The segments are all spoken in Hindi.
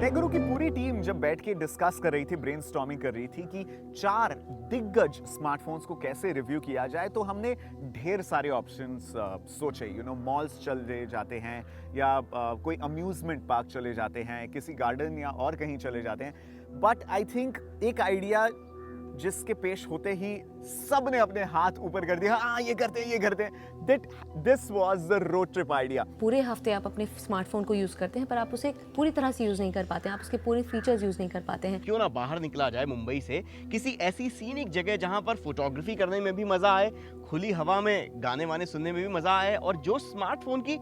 टेक गुरु की पूरी टीम जब बैठ के डिस्कस कर रही थी, ब्रेनस्टॉर्मिंग कर रही थी कि 4 दिग्गज स्मार्टफोन्स को कैसे रिव्यू किया जाए, तो हमने ढेर सारे ऑप्शंस सोचे। मॉल्स चले जाते हैं या कोई अम्यूजमेंट पार्क चले जाते हैं, किसी गार्डन या और कहीं चले जाते हैं। बट आई थिंक एक आइडिया जिसके पेश होते ही सब ने अपने हाथ ऊपर कर दिया, हाँ ये करते हैं। This was the road trip idea. पूरे हफ्ते आप अपने स्मार्टफोन को यूज करते हैं पर आप उसे पूरी तरह से यूज नहीं कर पाते हैं, आप उसके पूरे फीचर्स यूज नहीं कर पाते हैं। क्यों ना बाहर निकला जाए मुंबई से किसी ऐसी सीनिक जगह जहां पर फोटोग्राफी करने में भी मजा आए, खुली हवा में गाने वाने सुनने में भी मजा आए, और जो स्मार्टफोन की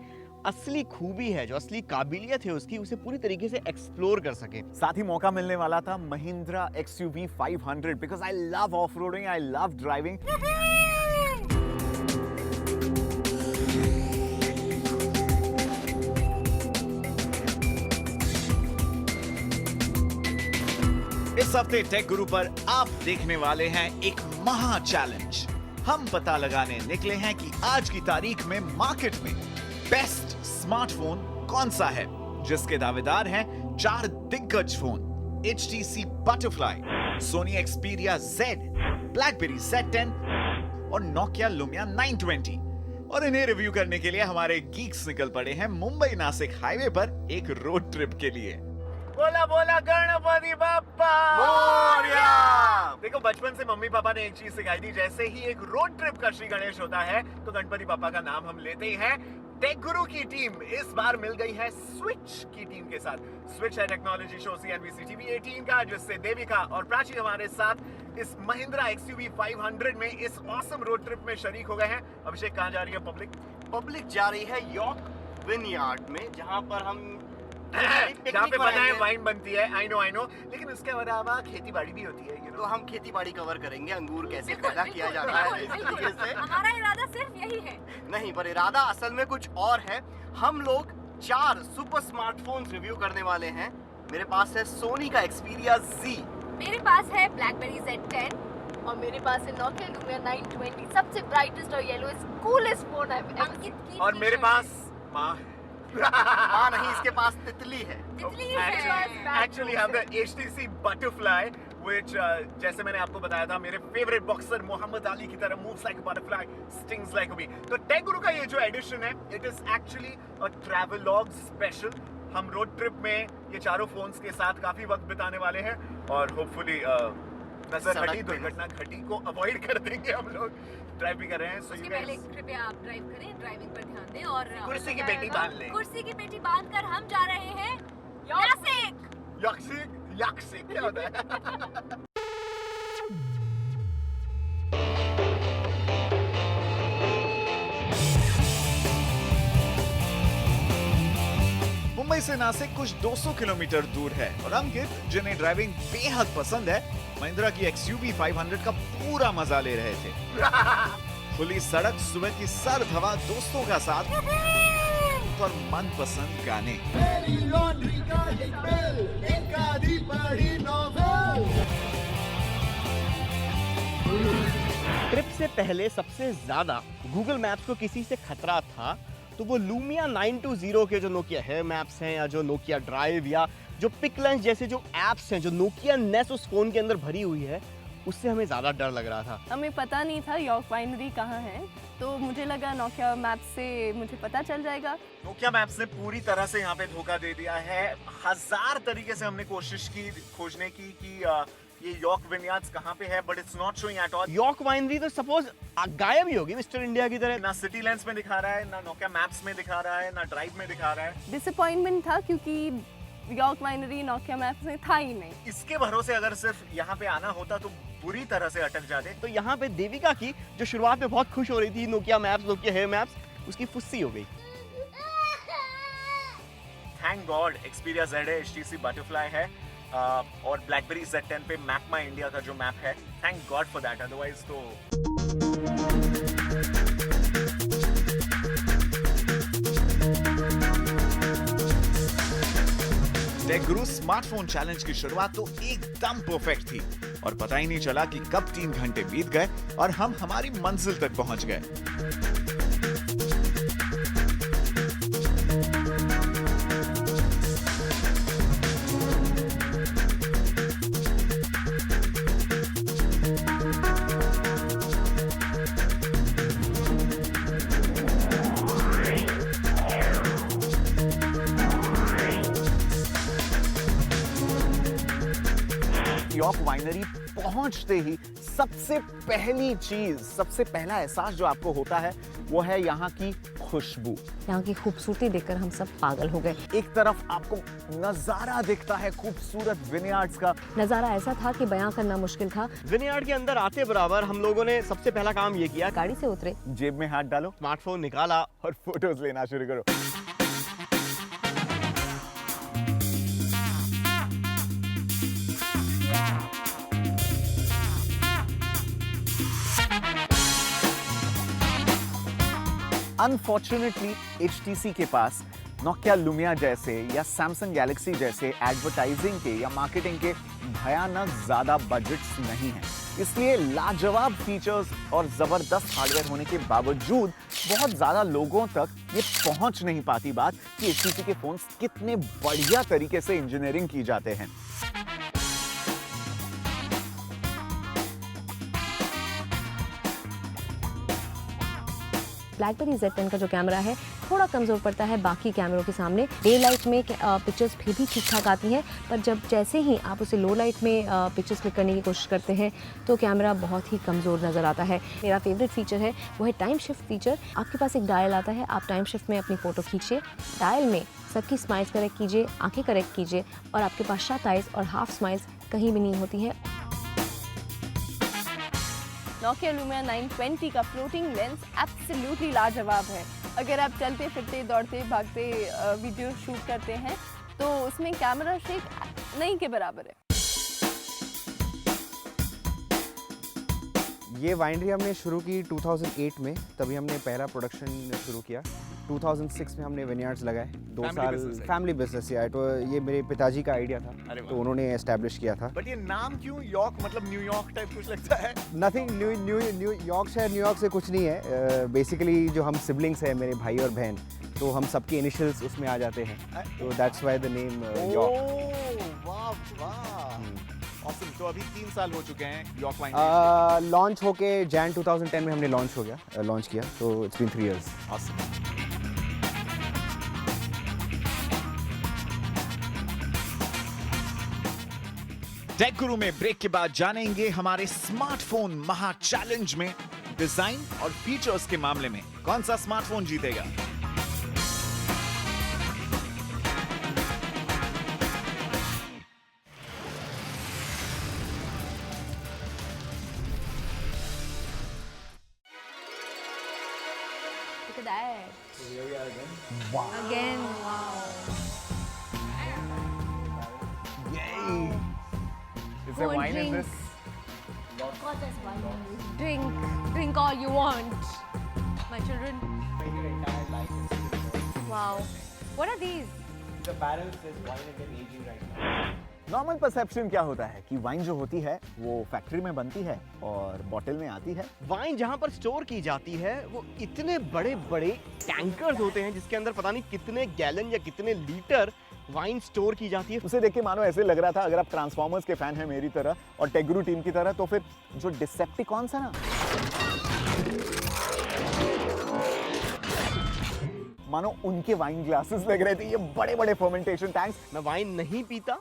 असली खूबी है, जो असली काबिलियत है उसकी, उसे पूरी तरीके से एक्सप्लोर कर सके। साथ ही मौका मिलने वाला था Mahindra XUV 500 because I love off roading, I love driving. इस हफ्ते टेक गुरु पर आप देखने वाले हैं एक महा चैलेंज। हम पता लगाने निकले हैं कि आज की तारीख में मार्केट में बेस्ट स्मार्टफोन कौन सा है, जिसके दावेदार हैं 4 दिग्गज phone, HTC Butterfly, Sony Xperia Z, BlackBerry Z10 और Nokia Lumia 920। और इन्हें रिव्यू करने के लिए हमारे गीक्स निकल पड़े हैं मुंबई नासिक हाईवे पर एक रोड ट्रिप के लिए। बोला बोला गणपति बाप्पा मोरया। देखो, बचपन से मम्मी पापा ने एक चीज सिखाई थी, जैसे ही एक रोड ट्रिप का श्री गणेश होता है तो गणपति पापा का नाम हम लेते ही हैं। टेक गुरु की टीम इस बार मिल गई है स्विच की टीम के साथ। स्विच है टेक्नोलॉजी शो CNBC TV 18 का, जिससे देविका और प्राची हमारे साथ इस महिंद्रा XUV 500 में इस ऑसम रोड ट्रिप में शरीक हो गए हैं। अभिषेक, कहाँ जा रही है पब्लिक जा रही है यॉर्क विनयार्ड में, जहां पर हम जहाँ पे पता है वाइन बनती है। आई नो, लेकिन उसके अलावा खेती बाड़ी भी होती है। तो हम खेती बाड़ी कवर करेंगे, अंगूर कैसे पैदा किया जाता है इस तरीके से। हमारा इरादा सिर्फ यही है। नहीं, पर इरादा असल में कुछ और है। हम लोग 4 सुपर स्मार्टफोन्स रिव्यू करने वाले हैं। मेरे पास है सोनी का Xperia Z, मेरे पास है BlackBerry Z10 और मेरे पास है Nokia Lumia 920, सबसे ब्राइटेस्ट और येलोएस्ट कूलेस्ट फोन है। और मेरे पास माँ हाँ नहीं, इसके पास तितली है। Actually, हम the HTC Butterfly, which जैसे मैंने आपको बताया था, मेरे फेवरेट बॉक्सर मोहम्मद अली की तरह moves like a butterfly, stings like a bee। तो टेक गुरु का ये जो एडिशन है, it is actually a travelogue special। हम रोड ट्रिप में ये चारों फोन्स के साथ काफी वक्त बिताने वाले हैं और होपफुली नजर हटी दुर्घटना घटी को अवॉइड कर देंगे। हम लोग ड्राइव भी कर रहे हैं। उसके पहले कृपया आप ड्राइव करें, ड्राइविंग पर ध्यान दें और कुर्सी की पेटी बांध लें। कुर्सी की पेटी बांधकर हम जा रहे हैं याक्सिक क्या होता है? मुंबई से नासिक कुछ 200 किलोमीटर दूर है और अंकित, जिन्हें ड्राइविंग बेहद पसंद है, महिंद्रा की XUV 500 का पूरा मजा ले रहे थे। खुली सड़क, सुबह की सर्द हवा, दोस्तों का साथ और मनपसंद गाने। मेरी लॉन्ड्री का एक बिल, एक आधी पढ़ी नॉवेल। ट्रिप से पहले सबसे ज्यादा गूगल मैप्स को किसी से खतरा था तो वो लूमिया 920 के जो नोकिया हेयर मैप्स हैं, या जो नोकिया ड्राइव, या जो पिकलेंस जैसे जो एप्स हैं, जो नोकिया नेस उस फोन के अंदर भरी हुई है, उससे हमें ज्यादा डर लग रहा था। हमें पता नहीं था यॉर्क वाइनरी कहाँ है, तो मुझे लगा नोकिया मैप्स से मुझे पता चल जाएगा। नोकिया मैप्स ने पूरी तरह से यहाँ पे धोखा दे दिया है। 1000 तरीके से हमने कोशिश की खोजने की कि ये यॉर्क विनयार्ड्स कहाँ पे है, but it's not showing at all. York winery तो सपोज गायब ही होगी मिस्टर इंडिया की तरह। ना सिटी लेंस में दिखा रहा है, ना नोकिया मैप्स में दिखा रहा है, ना ड्राइव में दिखा रहा है। डिसअपॉइंटमेंट था क्योंकि यॉर्क वाइनरी नोकिया मैप्स में था ही नहीं। इसके भरोसे अगर सिर्फ यहाँ पे आना होता तो बुरी तरह से अटक जाते। तो यहाँ पे देविका की, जो शुरुआत में बहुत खुश हो रही थी Nokia maps, Nokia here maps, उसकी फुस्सी हो गई। थैंक गॉड Xperia Z है, HTC Butterfly है और BlackBerry Z10 पे मैप माई इंडिया का जो मैप है, thank God for that, otherwise तो टेक गुरु स्मार्टफोन चैलेंज की शुरुआत तो एकदम परफेक्ट थी और पता ही नहीं चला कि कब 3 घंटे बीत गए और हम हमारी मंजिल तक पहुंच गए। न्यूयॉर्क वाइनरी पहुंचते ही सबसे पहली चीज, सबसे पहला एहसास जो आपको होता है वो है यहाँ की खुशबू। यहाँ की खूबसूरती देखकर हम सब पागल हो गए। एक तरफ आपको नजारा दिखता है खूबसूरत विनयार्ड्स का। नज़ारा ऐसा था कि बयां करना मुश्किल था। विनयार्ड के अंदर आते बराबर हम लोगों ने सबसे पहला काम ये किया, गाड़ी से उतरे, जेब में हाथ डालो, स्मार्टफोन निकाला और फोटोज लेना शुरू करो। अनफॉर्चुनेटली HTC के पास नोकिया लुमिया जैसे या सैमसंग गैलेक्सी जैसे एडवर्टाइजिंग के या मार्केटिंग के भयानक ज्यादा बजट्स नहीं हैं। इसलिए लाजवाब फीचर्स और जबरदस्त हार्डवेयर होने के बावजूद बहुत ज्यादा लोगों तक ये पहुंच नहीं पाती बात कि HTC के फोन्स कितने बढ़िया तरीके से इंजीनियरिंग की जाते हैं। BlackBerry Z10 का जो कैमरा है थोड़ा कमज़ोर पड़ता है बाकी कैमरों के सामने। डे लाइट में पिक्चर्स फिर भी ठीक ठाक आती हैं, पर जैसे ही आप उसे लो लाइट में पिक्चर्स क्लिक करने की कोशिश करते हैं तो कैमरा बहुत ही कमज़ोर नज़र आता है। मेरा फेवरेट फीचर है वो है टाइम शिफ्ट फीचर। आपके पास एक डायल आता है, आप टाइम शिफ्ट में अपनी फ़ोटो खींचिए, डायल में सबकी स्माइल्स करेक्ट कीजिए, आंखें करेक्ट कीजिए और आपके पास शट आइज और हाफ स्माइल्स कहीं भी नहीं होती है। नोकिया लुमिया 920 का फ्लोटिंग लेंस एब्सोल्युटली लाजवाब है। अगर आप चलते फिरते दौड़ते भागते वीडियो शूट करते हैं तो उसमें कैमरा शेक नहीं के बराबर है। ये वाइनरी हमने शुरू की 2008 में, तभी हमने पहला प्रोडक्शन शुरू किया। 2006 में हमने विनयार्ड्स लगाए, 2 साल फैमिली बिजनेस है। तो ये मेरे पिताजी का आइडिया था, तो उन्होंने एस्टैब्लिश किया था। बट ये नाम क्यों यॉर्क, मतलब न्यूयॉर्क टाइप कुछ लगता है? नथिंग न्यूयॉर्क शहर न्यूयॉर्क से कुछ नहीं है। बेसिकली जो हम सिबलिंग्स हैं, मेरे भाई और बहन, तो हम सबके इनिशियल्स उसमें आ जाते हैं, तो that's why the name York. वाह वाह, ऑसम। तो अभी 3 साल हो चुके हैं यॉर्क वाइनरी लॉन्च होके जैन 2010 में हमने लॉन्च किया, तो it's been 3 years. Awesome. Tech Guru में ब्रेक के बाद जानेंगे हमारे स्मार्टफोन महा चैलेंज में डिजाइन और फीचर्स के मामले में कौन सा स्मार्टफोन जीतेगा। Look at that. Here we are again. Wow. Again, wow. Yay! Is there wine in this? Of course there's wine in this. Drink all you want, my children. Wow. What are these? The barrel says wine again aging right now. Normal perception क्या होता है कि वाइन जो होती है वो फैक्ट्री में बनती है और बॉटल में आती है। वाइन जहाँ पर स्टोर की जाती है वो इतने बड़े बड़े टैंकर्स होते हैं जिसके अंदर पता नहीं कितने गैलन या कितने लीटर वाइन स्टोर की जाती है। उसे देख के मानो ऐसे लग रहा था अगर आप ट्रांसफॉर्मर्स के फैन हैं मेरी तरह और टेक गुरु टीम की तरह, तो फिर जो डिसेप्टिकॉन्स है ना, मानो उनके वाइन ग्लासेस लग रहे थे, ये बड़े बड़े फर्मेंटेशन टैंक्स। मैं वाइन नहीं पीता,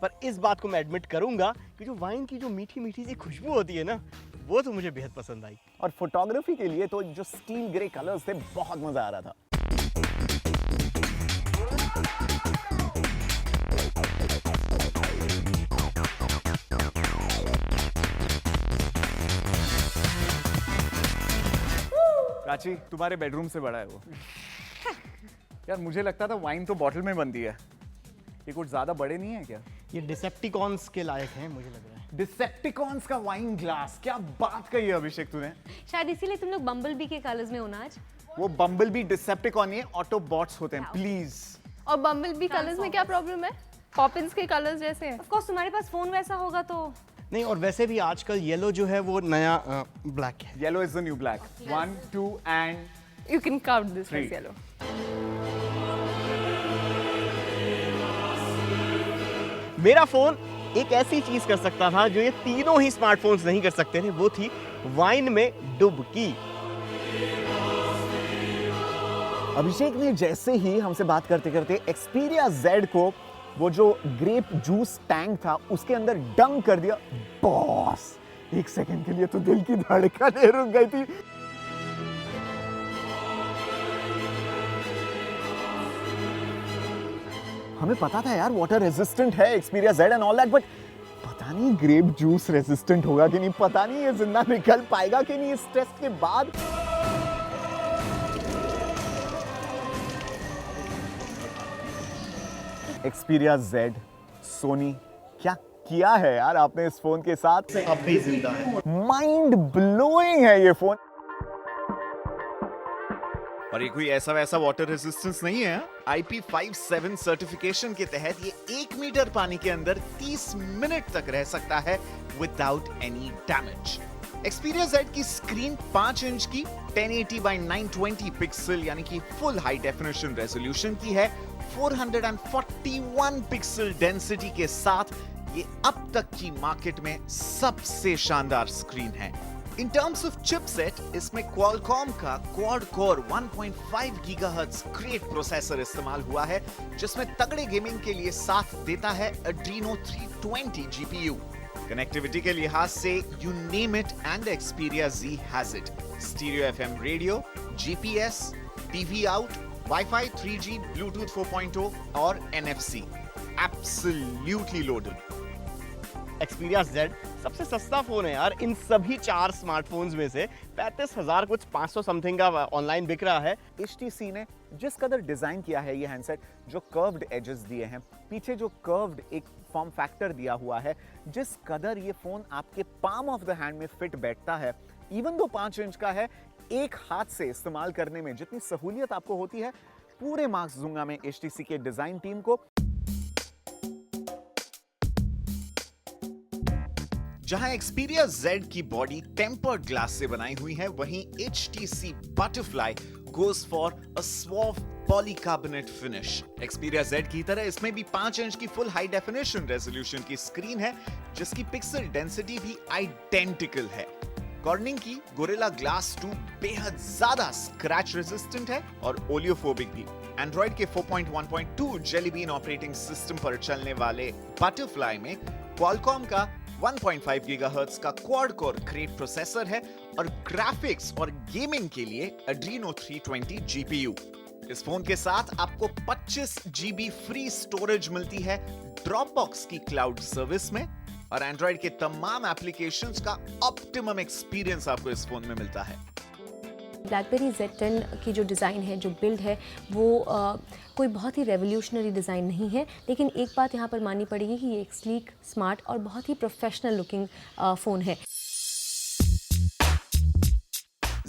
पर इस बात को मैं एडमिट करूंगा कि जो वाइन की जो मीठी मीठी सी खुशबू होती है ना, वो तो मुझे बेहद पसंद आई। और फोटोग्राफी के लिए तो जो स्टील ग्रे कलर्स थे, बहुत मजा आ रहा था। प्राची, तुम्हारे बेडरूम से बड़ा है वो। यार मुझे लगता था वाइन तो बॉटल में बनती है, ये कुछ ज्यादा बड़े नहीं है क्या? ये डिसेप्टिकॉन्स के लायक हैं मुझे लग रहा है। डिसेप्टिकॉन्स का वाइन ग्लास, क्या बात कही अभिषेक तूने। शायद इसीलिए तुम लोग बम्बल के कलर्स में हो ना आज। वो बम्बल बी डिसेप्टिकॉन ये ऑटोबॉट्स होते हैं, प्लीज। और बम्बल कलर्स में क्या प्रॉब्लम है? पॉपिंस के कलर्स जैसे हैं। ऑफ कोर्स तुम्हारे पास फोन वैसा होगा तो। नहीं, और वैसे भी आजकल येलो जो है वो नया ब्लैक है। Yellow is the new black. 1 2 and you can count this as yellow. मेरा फोन एक ऐसी चीज कर सकता था जो ये तीनों ही स्मार्टफोन्स नहीं कर सकते थे, वो थी वाइन में डुबकी। अभिषेक ने जैसे ही हमसे बात करते करते Xperia Z को वो जो ग्रेप जूस टैंक था उसके अंदर डंक कर दिया। बॉस, एक सेकंड के लिए तो दिल की धड़कनें रुक गई थी। हमें पता था यार वाटर रेजिस्टेंट है Xperia Z and all that, but पता नहीं ग्रेप जूस रेजिस्टेंट होगा कि नहीं, पता नहीं ये जिंदा निकल पाएगा कि नहीं इस टेस्ट के बाद। Xperia Z, सोनी, क्या किया है यार आपने इस फोन के साथ। अब भी जिंदा है। माइंड ब्लोइंग है ये फोन। और ये कोई ऐसा वैसा वाटर रेजिस्टेंस नहीं है। IP57 सर्टिफिकेशन के तहत ये 1 मीटर पानी के अंदर 30 मिनट तक रह सकता है without any damage. Xperia Z की स्क्रीन 5 इंच की 1080 by 920 पिक्सल यानी कि फुल हाई डेफिनेशन रेजोल्यूशन की है। 441 पिक्सल डेंसिटी के साथ ये अब तक की मार्केट में सबसे शानदार स्क्रीन है। इन टर्म्स ऑफ चिपसेट, इसमें Qualcomm का quad core 1.5 gigahertz crate processor इस्तेमाल हुआ है, जिसमें तगड़े गेमिंग के लिए साथ देता है Adreno 320 GPU। कनेक्टिविटी के लिहाज से you name it and Xperia Z has it. Stereo FM radio, GPS, TV out, Wi-Fi 3G, Bluetooth 4.0 और NFC। Absolutely loaded। Xperia Z सबसे सस्ता फोन है यार इन सभी 4 स्मार्टफोन्स में से। 35,000 कुछ 500 समथिंग का ऑनलाइन बिक रहा है। HTC ने जिस कदर डिजाइन किया है ये हैंडसेट, जो कर्व्ड एजेस दिए हैं, पीछे जो कर्व्ड एक फॉर्म फैक्टर दिया हुआ है, जिस कदर ये फोन आपके पाम ऑफ द हैंड में फिट बैठता है, इवन दो 5 इंच का है, एक हाथ से इस्तेमाल करने में जितनी सहूलियत आपको होती है, पूरे मार्क्स दूंगा मैं HTC के डिजाइन टीम को। जहां Xperia Z की बॉडी टेम्पर्ड ग्लास से बनाई हुई है, वहीं HTC Butterfly goes for a suave polycarbonate finish। Xperia Z की तरह इसमें भी 5 इंच की फुल हाई डेफिनेशन रेजोल्यूशन की स्क्रीन है, जिसकी पिक्सल डेंसिटी भी आइडेंटिकल है। कॉर्निंग की Gorilla Glass 2 बेहद ज्यादा स्क्रैच रेजिस्टेंट है और ओलियोफोबिक भी। एंड्रॉइड के 4.1.2 Jelly Bean ऑपरेटिंग सिस्टम पर चलने वाले Butterfly में Qualcomm का 1.5 गीगाहर्ट्ज का क्वाड कोर क्रेट प्रोसेसर है और ग्राफिक्स और गेमिंग के लिए Adreno 320 GPU। इस फोन के साथ आपको 25 GB फ्री स्टोरेज मिलती है Dropbox की क्लाउड सर्विस में, और एंड्रॉइड के तमाम एप्लीकेशंस का ऑप्टिमम एक्सपीरियंस आपको इस फोन में मिलता है। BlackBerry Z10 की जो डिज़ाइन है, जो बिल्ड है, वो कोई बहुत ही रेवोल्यूशनरी डिज़ाइन नहीं है, लेकिन एक बात यहाँ पर माननी पड़ेगी कि ये एक स्लीक, स्मार्ट और बहुत ही प्रोफेशनल लुकिंग फ़ोन है।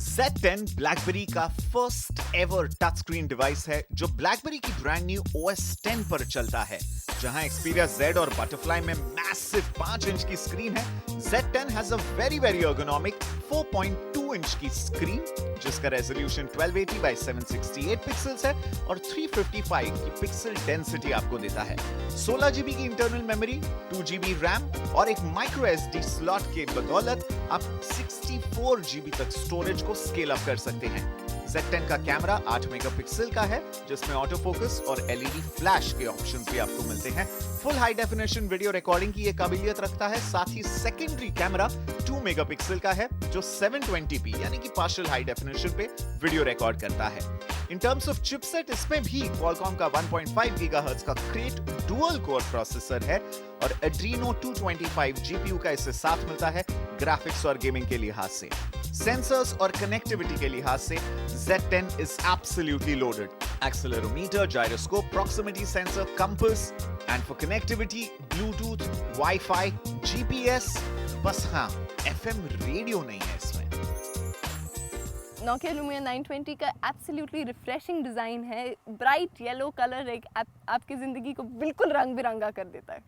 Z10 BlackBerry का first ever touch screen device है, जो BlackBerry की ब्रांड न्यू OS 10 पर चलता है। जहां Xperia Z और Butterfly में मैसिव 5 इंच की स्क्रीन है, Z10 has a very ergonomic 4.2 inch की स्क्रीन, जिसका रेजोल्यूशन 1280 by 768 पिक्सेल्स है और 355 की पिक्सल डेंसिटी आपको देता है। 16 GB की इंटरनल मेमोरी, 2 GB रैम और एक माइक्रो SD स्लॉट के बदौलत आप 64 GB तक स्टोरेज को स्केल अप कर सकते हैं। Z10 का कैमरा 8 मेगापिक्सल का है, जिसमें ऑटो फोकस और LED फ्लैश के ऑप्शंस भी आपको मिलते हैं। Full high definition video recording की ये काबिलियत रखता है। साथ ही सेकेंडरी कैमरा 2 मेगापिक्सल का है, जो 720p यानी कि पार्शियल हाई डेफिनेशन पे वीडियो रिकॉर्ड करता है। इन टर्म्स ऑफ चिपसेट, इसमें भी Qualcomm का 1.5 गीगाहर्ट्ज का क्रेट डुअल कोर प्रोसेसर है और Adreno 225 GPU का इससे साथ मिलता है ग्राफिक्स और गेमिंग के लिहाज से। सेंसर्स और कनेक्टिविटी के लिहाज से Z10 is absolutely loaded. Accelerometer, gyroscope, proximity sensor, compass, and for connectivity, Bluetooth, Wi-Fi, GPS, बस हाँ, FM रेडियो नहीं है इसमें। Nokia Lumia 920 का एब्सोल्युटली रिफ्रेशिंग डिज़ाइन है। ब्राइट येलो कलर एक आपकी ज़िंदगी को बिल्कुल रंग बिरंगा कर देता है।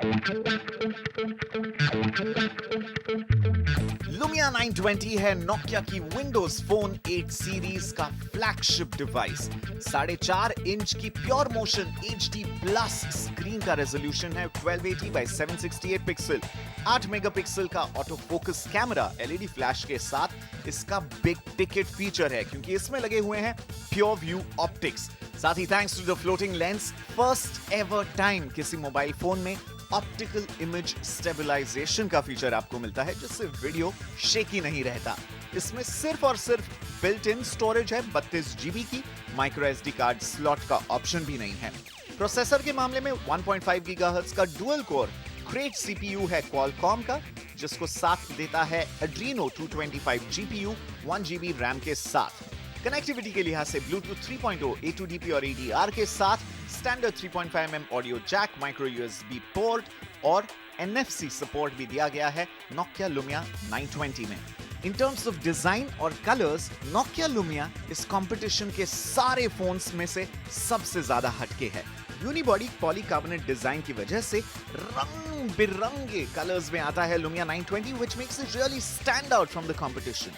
Lumia 920 है Nokia की Windows Phone 8 सीरीज का फ्लैगशिप डिवाइस। 4.5 इंच की pure motion HD plus screen का रेजोल्यूशन है 1280 by 768 पिक्सल। 8 मेगापिक्सल का auto focus camera LED flash के साथ इसका बिग टिकट फीचर है, क्योंकि इसमें लगे हुए हैं प्योर व्यू ऑप्टिक्स। साथ ही thanks to the floating lens, first ever time किसी मोबाइल फोन में ऑप्टिकल इमेज स्टेबलाइजेशन का फीचर आपको मिलता है, जिससे वीडियो शेकी नहीं रहता। इसमें सिर्फ और सिर्फ बिल्ट इन स्टोरेज है, 32 GB की। माइक्रो SD कार्ड स्लॉट का ऑप्शन भी नहीं है। प्रोसेसर के मामले में 1.5 GHz का डुअल कोर क्रेट CPU है क्वालकॉम का, जिसको साथ देता है Adreno 225 GPU 1 GB रैम के साथ। कनेक्टिविटी के लिहाज से ब्लूटूथ 3.0 A2DP और ADR के साथ standard 3.5mm audio jack, micro USB port और NFC सपोर्ट भी दिया गया है Nokia Lumia 920 में। इन टर्म्स ऑफ डिजाइन और कलर्स, Nokia Lumia इस कंपटीशन के सारे फोन्स में से सबसे ज्यादा हटके है। यूनिबॉडी पॉलीकार्बोनेट डिजाइन की वजह से रंग बिरंगे कलर्स में आता है Lumia 920, which makes it really stand out from the competition.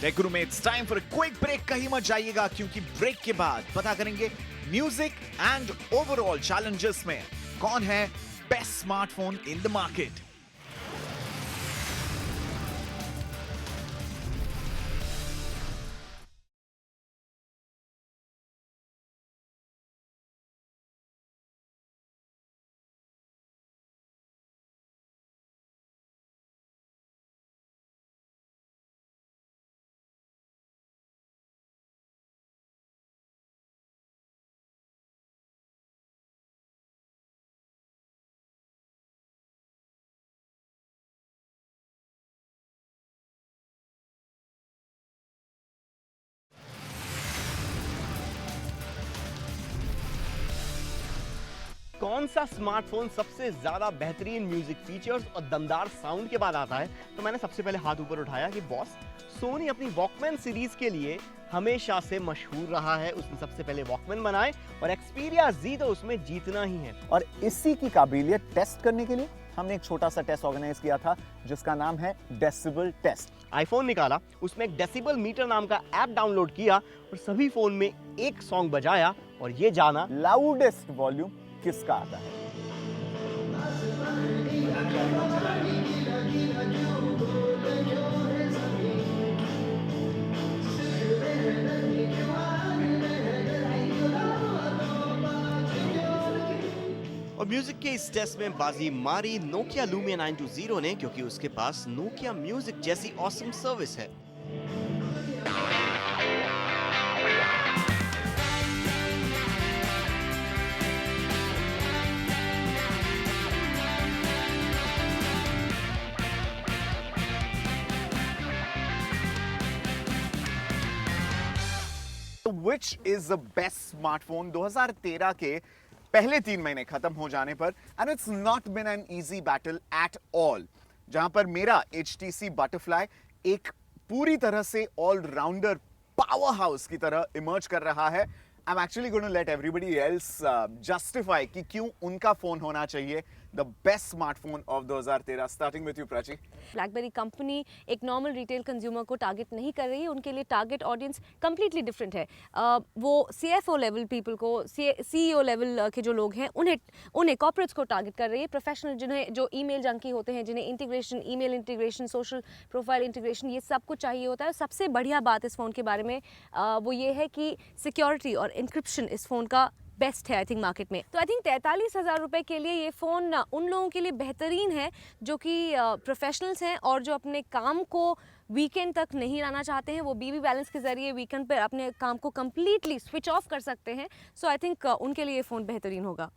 Tech Guru में it's time for a quick break. कहीं मत जाइएगा, क्योंकि ब्रेक के बाद पता करेंगे म्यूजिक एंड ओवरऑल चैलेंजेस में कौन है best smartphone in the market. कौन सा स्मार्टफोन सबसे ज्यादा बेहतरीन म्यूजिक फीचर्स और दमदार साउंड के बाद आता है, तो मैंने सबसे पहले हाथ ऊपर उठाया कि बॉस, सोनी अपनी वॉकमैन सीरीज के लिए हमेशा से मशहूर रहा है। उसने सबसे पहले वॉकमैन बनाए और एक्सपीरिया Z तो उसमें जीतना ही है। और इसी की काबिलियत टेस्ट करने के लिए हमने एक छोटा सा टेस्ट ऑर्गेनाइज किया था, जिसका नाम है डेसिबल टेस्ट। आईफोन निकाला, उसमें एक डेसिबल मीटर नाम का ऐप डाउनलोड किया और सभी फोन में एक सॉन्ग बजाया और ये जाना लाउडेस्ट वॉल्यूम किसका आता है। और म्यूजिक के इस टेस्ट में बाजी मारी Nokia Lumia 920 ने, क्योंकि उसके पास Nokia म्यूजिक जैसी ऑसम सर्विस है। Which is the best smartphone 2013 के पहले 3 महीने खत्म हो जाने पर, and it's not been an easy battle at all, जहां पर मेरा HTC Butterfly एक पूरी तरह से ऑलराउंडर पावर हाउस की तरह इमर्ज कर रहा है। I'm actually going to let everybody else justify कि क्यों उनका फोन होना चाहिए the best smartphone of 2013, starting with you Prachi. BlackBerry company एक नॉर्मल रिटेल कंज्यूमर को टारगेट नहीं कर रही है, उनके लिए टारगेट ऑडियंस कम्प्लीटली डिफरेंट है। वो CFO लेवल पीपल को, CEO लेवल के जो लोग हैं उन्हें कॉर्पोरेट्स को टारगेट कर रही है। प्रोफेशनल जिन्हें जो ईमेल जंकी होते हैं, जिन्हें integration, email integration, social profile integration, ये सब कुछ चाहिए होता है। सबसे बढ़िया बात इस फ़ोन के बारे में वो ये है कि सिक्योरिटी और इंक्रिप्शन इस फ़ोन का बेस्ट है आई थिंक मार्केट में। तो आई थिंक 43,000 रुपये के लिए ये फ़ोन उन लोगों के लिए बेहतरीन है जो कि प्रोफेशनल्स हैं और जो अपने काम को वीकेंड तक नहीं लाना चाहते हैं। वो बीबी बैलेंस के ज़रिए वीकेंड पर अपने काम को कम्प्लीटली स्विच ऑफ कर सकते हैं। सो आई थिंक उनके लिए ये फ़ोन बेहतरीन होगा।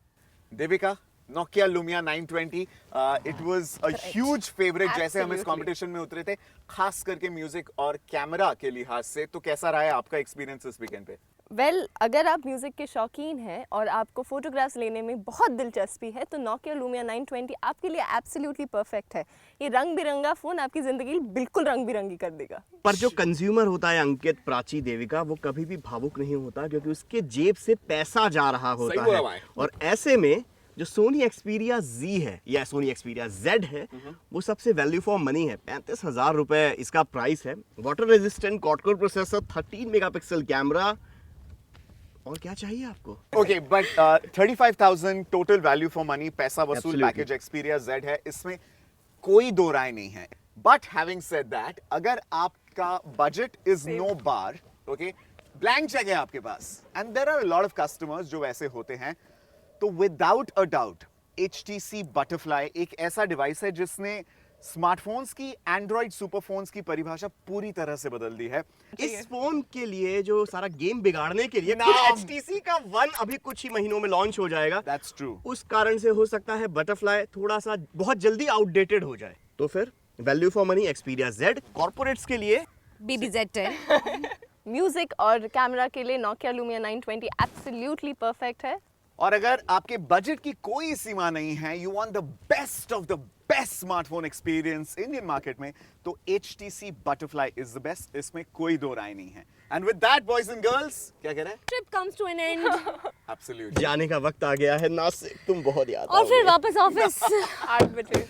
Devika, Nokia Lumia 920, it was a huge favorite जैसे हम इस कंपटीशन में उतरे थे, खास करके म्यूजिक और कैमरा के लिहाज से। तो कैसा रहा है आपका एक्सपीरियंस इस वीकेंड पे? अगर आप म्यूज़िक के शौकीन हैं और आपको फोटोग्राफ्स लेने में बहुत दिलचस्पी है तो Nokia Lumia 920 आपके लिए एब्सोल्युटली परफेक्ट है। ये रंग बिरंगा फ़ोन आपकी ज़िंदगी बिल्कुल रंग बिरंगी कर देगा। पर जो कंज्यूमर होता है अंकित, प्राची, देविका, वो कभी भी भावुक नहीं होता, क्योंकि उसके जेब से पैसा जा रहा होता है। और ऐसे में जो Sony Xperia Z है या Sony Xperia Z है, वो सबसे वैल्यू फॉर मनी है। 35,000 रुपए इसका प्राइस है। Water resistant quad-core processor, 13 megapixel camera, और क्या चाहिए आपको? Okay, but 35,000 total value for money, पैसा वसूल पैकेज Xperia Z है, इसमें कोई दो राय नहीं है। बट हैविंग सेड दैट, अगर आप का budget is no bar, okay, blank cheque है आपके पास, and there are a lot of customers जो वैसे होते हैं, तो without a doubt HTC Butterfly एक ऐसा डिवाइस है जिसने स्मार्टफोन्स की, एंड्रॉइड सुपरफोन्स की परिभाषा पूरी तरह से बदल दी है। इस फोन के लिए जो सारा गेम बिगाड़ने के लिए नाम। HTC का One अभी कुछ ही महीनों में लॉन्च हो जाएगा। That's true. उस कारण से हो सकता है बटरफ्लाई थोड़ा सा बहुत जल्दी आउटडेटेड हो जाए। तो फिर value for money Xperia Z, corporates के लिए BBZ10 म्यूजिक और कैमरा के लिए Nokia Lumia 920 एब्सोल्युटली परफेक्ट है। और अगर आपके बजट की कोई सीमा नहीं है, you want the best of the best smartphone experience Indian market में, तो HTC Butterfly is the best, इसमें कोई दो राय नहीं है। And with that boys and girls, क्या कह रहे हैं? Trip comes to an end absolutely. जाने का वक्त आ गया है नासिक, तुम बहुत याद और फिर आओगे। वापस ऑफिस 8 बजे।